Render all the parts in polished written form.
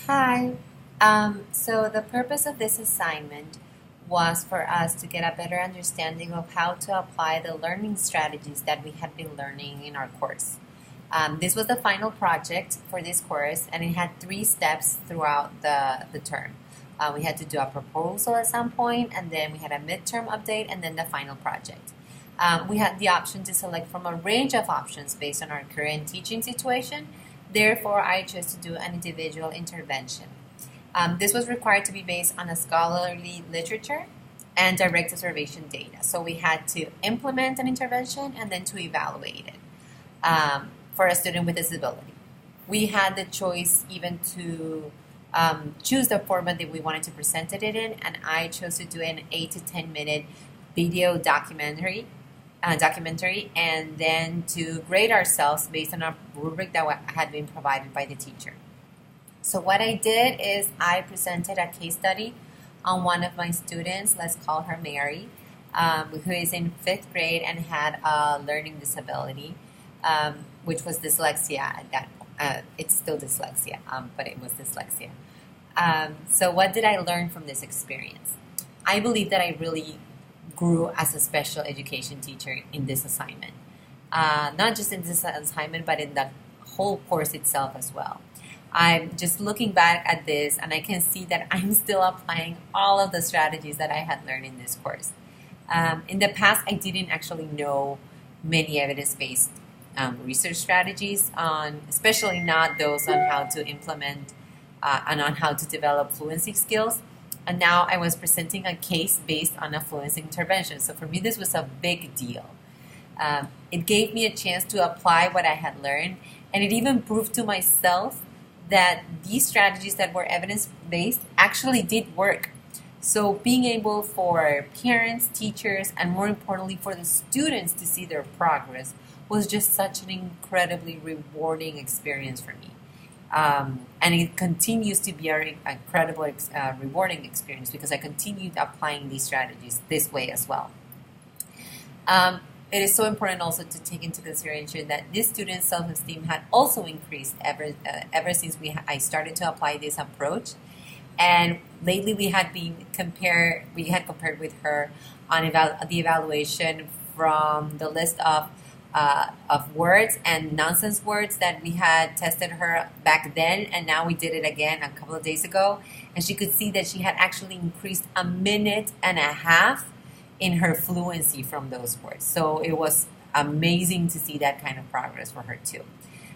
Hi. So the purpose of this assignment was for us to get a better understanding of how to apply the learning strategies that we had been learning in our course. This was the final project for this course, and it had three steps throughout the term. We had to do a proposal at some point, and then we had a midterm update, and then the final project. We had the option to select from a range of options based on our current teaching situation. Therefore, I chose to do an individual intervention. This was required to be based on a scholarly literature and direct observation data. So we had to implement an intervention and then to evaluate it for a student with disability. We had the choice even to choose the format that we wanted to present it in, and I chose to do an 8 to 10 minute video documentary, and then to grade ourselves based on a rubric that had been provided by the teacher. So what I did is I presented a case study on one of my students. Let's call her Mary, who is in fifth grade and had a learning disability, which was dyslexia at that. It's still dyslexia, but it was dyslexia. So what did I learn from this experience? I believe that I really grew as a special education teacher in this assignment. Not just in this assignment, but in the whole course itself as well. I'm just looking back at this and I can see that I'm still applying all of the strategies that I had learned in this course. In the past, I didn't actually know many evidence-based research strategies, especially not those on how to implement and on how to develop fluency skills. And now I was presenting a case based on a fluency intervention. So for me, this was a big deal. It gave me a chance to apply what I had learned, and it even proved to myself that these strategies that were evidence-based actually did work. So being able for parents, teachers, and more importantly for the students to see their progress was just such an incredibly rewarding experience for me. And it continues to be an incredibly rewarding experience because I continued applying these strategies this way as well. It is so important also to take into consideration that this student's self-esteem had also increased ever since I started to apply this approach. And lately we had compared with her on the evaluation from the list of words and nonsense words that we had tested her back then, and now we did it again a couple of days ago, and she could see that she had actually increased 1.5 minutes in her fluency from those words. So it was amazing to see that kind of progress for her too.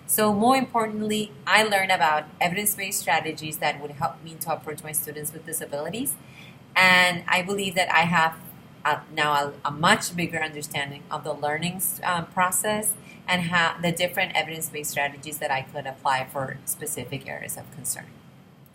So more importantly, I learned about evidence-based strategies that would help me to approach my students with disabilities, and I believe that I have now a much bigger understanding of the learning process and how the different evidence-based strategies that I could apply for specific areas of concern.